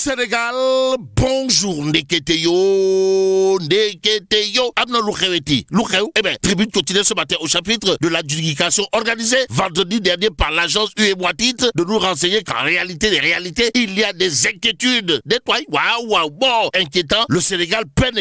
Sénégal, bonjour, Ndeketeyo, Amna Lukheweti, tribune quotidienne ce matin au chapitre de l'adjudication organisée vendredi dernier par l'agence UEMOA titre de nous renseigner qu'en réalité des réalités, il y a des inquiétudes. Bon, inquiétant, le Sénégal peine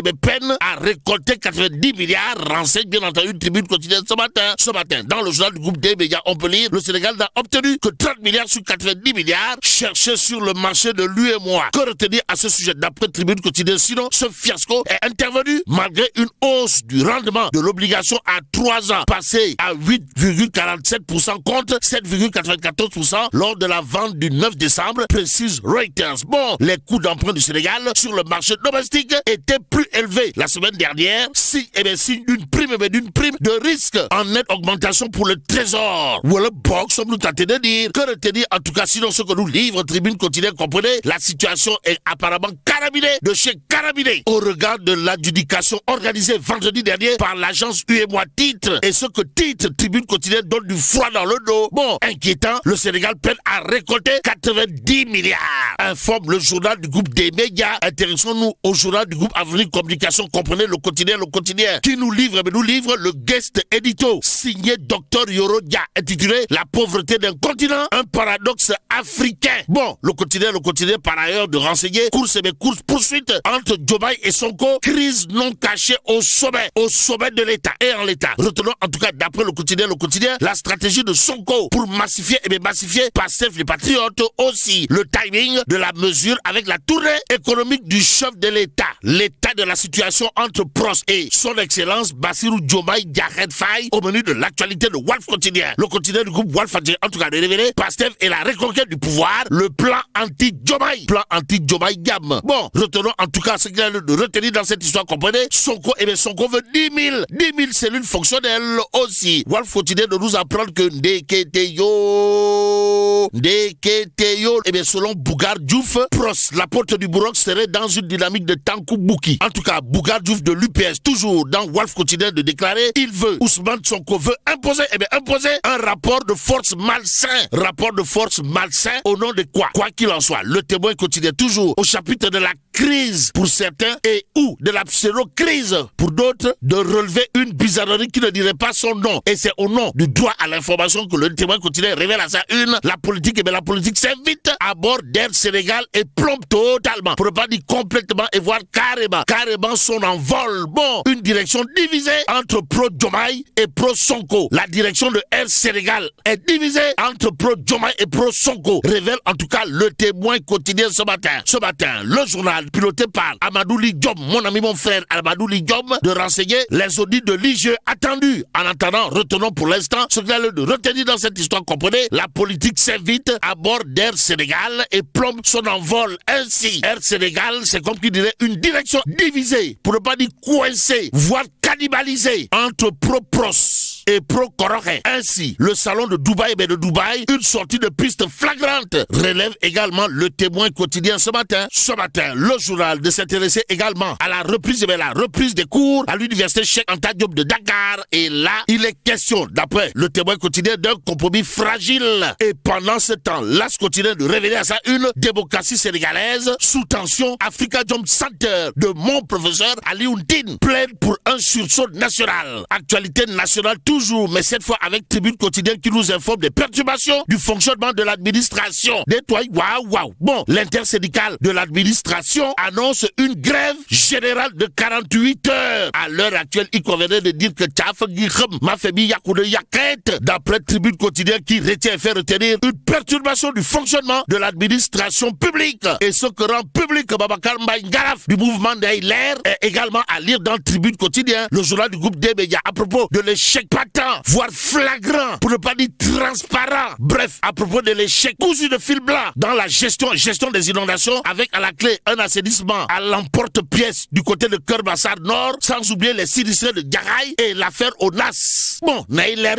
à récolter 90 milliards, renseigne bien entendu une tribune quotidienne ce matin. Ce matin, dans le journal du groupe des médias, on peut lire, le Sénégal n'a obtenu que 30 milliards sur 90 milliards cherchés sur le marché de l'UEMOA. Que retenir à ce sujet d'après tribune quotidienne? Sinon, ce fiasco est intervenu malgré une hausse du rendement de l'obligation à 3 ans, passé à 8,47% contre 7,94% lors de la vente du 9 décembre, précise Reuters. Bon, les coûts d'emprunt du Sénégal sur le marché domestique étaient plus élevés la semaine dernière, signe d'une prime de risque en nette augmentation pour le trésor. Ou le box, sommes-nous tentés de dire. Que retenir en tout cas, sinon ce que nous livre tribune quotidienne, comprenez, la situation est apparemment carabinée de chez carabiné au regard de l'adjudication organisée vendredi dernier par l'agence UEMOA titre, et ce que titre tribune quotidienne donne du froid dans le dos. Bon, inquiétant, le Sénégal peine à récolter 90 milliards, informe le journal du groupe des médias. Intéressons-nous au journal du groupe Avenir Communication, comprenez le quotidien, qui nous livre le guest édito signé Dr Yorodia, intitulé La pauvreté d'un continent, un paradoxe africain. Bon, le quotidien par ailleurs de renseigner course poursuite entre Diomaye et Sonko, crise non cachée au sommet de l'État et en l'État. Retenons en tout cas d'après le quotidien la stratégie de Sonko pour massifier Pastef les patriotes, aussi le timing de la mesure avec la tournée économique du chef de l'État, l'état de la situation entre Pros et son excellence Bassirou Diomaye Diakhar Faye au menu de l'actualité de Walf Quotidien. Le quotidien du groupe Walf en tout cas de révéler Pastef et la reconquête du pouvoir, le plan anti-Diomaye Gam. Bon, retenons en tout cas ce qu'il y a de retenir dans cette histoire, comprenez, Sonko veut 10 000 cellules fonctionnelles aussi. Walf Quotidien de nous apprendre que Ndeketeyo, selon Bougar Diouf, Pros, la porte du Bourroc serait dans une dynamique de Tankou Bouki. En tout cas, Bougar Diouf de l'UPS, toujours dans Walf Quotidien de déclarer, Ousmane Sonko veut imposer un rapport de force malsain au nom de quoi qu'il en soit. Le Témoin Quotidien, toujours au chapitre de la crise pour certains et ou de la pseudo-crise pour d'autres, de relever une bizarrerie qui ne dirait pas son nom. Et c'est au nom du droit à l'information que le Témoin Quotidien révèle à sa une la politique s'invite à bord d'Air Sénégal et plombe totalement, pour ne pas dire complètement, et voire carrément son envol. Bon, une direction divisée entre pro-Diomaye et pro-Sonko. La direction de Air Sénégal est divisée entre pro-Diomaye et pro-Sonko, révèle en tout cas le Témoin Quotidien ce matin. Le journal piloté par Amadou Diom, mon ami, mon frère Amadou Diom, de renseigner les audits de l'IGE attendus. En attendant, retenons pour l'instant ce qu'il y a de retenir dans cette histoire, comprenez, la politique s'invite à bord d'Air Sénégal et plombe son envol. Ainsi, Air Sénégal, c'est comme qui dirait une direction divisée, pour ne pas dire coincée, voire cannibalisée, entre pro-Pros et pro-Korokhe. Ainsi, le salon de Dubaï, une sortie de piste flagrante, relève également le Témoin Quotidien ce matin. Le journal de s'intéresser également à la reprise des cours à l'université Cheikh Anta Diop de Dakar. Et là, il est question, d'après le Témoin Quotidien, d'un compromis fragile. Et pendant ce temps, l'As Quotidien de révéler à sa une démocratie sénégalaise sous tension. Africa Jom Center de mon professeur Ali Oundine plaide pour un sursaut national. Actualité nationale toujours, mais cette fois avec Tribune Quotidien qui nous informe des perturbations du fonctionnement de l'administration. Bon, l'intersyndicale de l'administration annonce une grève générale de 48 heures. À l'heure actuelle, il convenait de dire que d'après Tribune Quotidien qui retient et fait retenir une perturbation du fonctionnement de l'administration publique. Et ce que rend public Babacar Mbaye Ngaraf du mouvement d'Aïler est également à lire dans Tribune Quotidien, le journal du groupe des médias, à propos de l'échec patent, voire flagrant, pour ne pas dire transparent. Bref, à propos de l'échec cousu de fil blanc dans la gestion des inondations, avec à la clé un assainissement à l'emporte-pièce du côté de Keur-Massar Nord, sans oublier les sinistrés de Garay et l'affaire ONAS. Bon, Naïler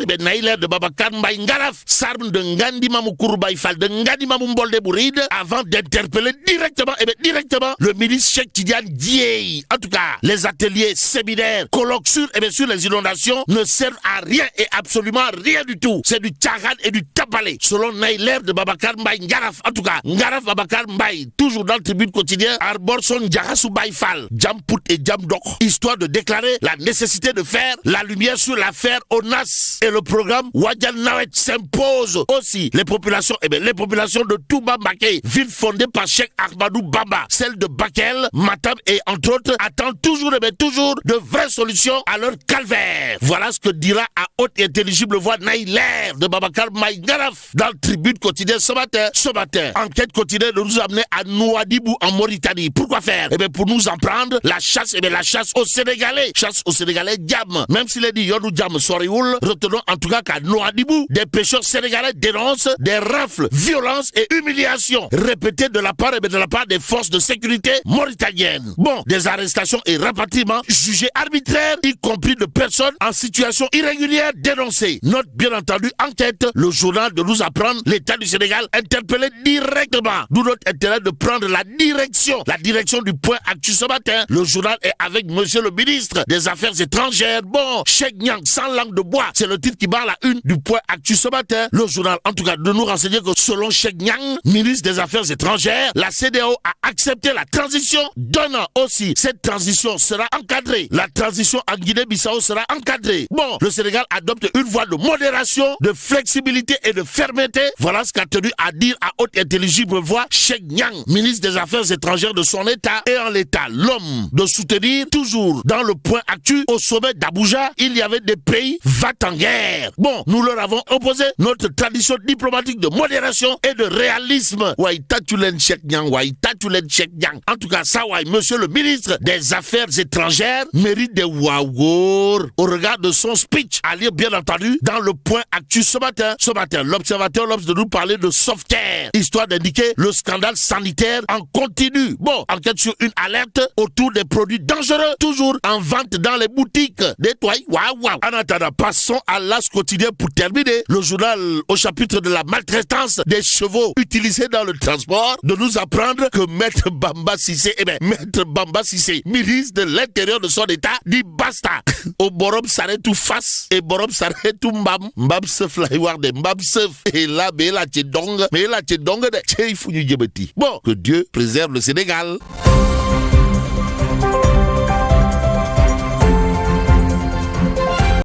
de Babacar Mbaye Ngaraf, Sarm de Ngandi Mamou Kouroubaï Fall de Ngandi Mamou Mbolde Bouride, avant d'interpeller directement le ministre Cheikh Tidiane Dièye. En tout cas, les ateliers, séminaires, colloques sur les inondations ne servent à rien et absolument rien du tout. C'est du tchagan et du tapalé. Selon Naïler de Babacar Mbaye Ngaraf, en tout cas, Ngaraf Babacar Mbaye, toujours dans le tribune quotidien, arbore son Ndiagasou Baïfal, Djampout et Djamdok, histoire de déclarer la nécessité de faire la lumière sur l'affaire ONAS. Et le programme Wadjan Nawet s'impose aussi. Les populations de Touba Mbaké, ville fondée par Cheikh Ahmadou Bamba, celle de Bakel, Matam et entre autres, attendent toujours de vraies solutions à leur calvaire. Voilà ce que dira à haute et intelligible voix Naïler de Babacar Mbaye Ngaraf dans le tribune quotidien ce matin. Enquête continue de nous amener à Nouadhibou en Mauritanie. Pourquoi faire? Pour nous en prendre la chasse, la chasse aux Sénégalais. Chasse aux Sénégalais, Diam. Même s'il est dit Yonou Diam Sorioul, retenons en tout cas qu'à Nouadhibou, des pêcheurs sénégalais dénoncent des rafles, violences et humiliations répétées de la part des forces de sécurité mauritaniennes. Bon, des arrestations et rapatriements jugés arbitraires, y compris de personnes en situation irrégulière dénoncées. Note bien entendu enquête, le journal de nous apprendre l'État du Sénégal interpellé directement. D'où notre intérêt de prendre la direction du point actu ce matin. Le journal est avec monsieur le ministre des Affaires étrangères. Bon, Cheikh Niang sans langue de bois, c'est le titre qui barre la une du point actu ce matin. Le journal, en tout cas, de nous renseigner que selon Cheikh Niang, ministre des Affaires étrangères, la CEDEAO a accepté la transition, donnant aussi cette transition sera encadrée. La transition en Guinée-Bissau sera encadrée. Bon, le Sénégal adopte une voie de modération, de flexibilité et de fermeté. Voilà ce qu'a tenu à dire à haute intelligible voix Cheikh Niang, ministre des Affaires étrangères de son État. Et en l'État, l'homme de soutenir toujours dans le point actu au sommet d'Abuja, il y avait des pays va-t-en guerre. Bon, nous leur avons opposé notre tradition diplomatique de modération et de réalisme. En tout cas, ça, monsieur le ministre des Affaires étrangères mérite des waouor au regard de son speech à lire bien entendu dans le point actu ce matin. L'observateur l'obs de nous parler de Softcare, histoire d'indiquer le scandale sanitaire en continu. Bon, enquête sur une alerte autour des produits dangereux, toujours en vente dans les boutiques. En attendant, passons à l'As quotidien pour terminer. Le journal au chapitre de la maltraitance des chevaux utilisés dans le transport, de nous apprendre que Maître Bamba Sissé, ministre de l'Intérieur de son État, dit basta. Au Borom s'arrête tout face et Borom s'arrête tout mbam. Mbam se flyward de mbam se et là, mais là, t'es dong de t'es il faut nous dire. Bon, que Dieu préserve le Sénégal.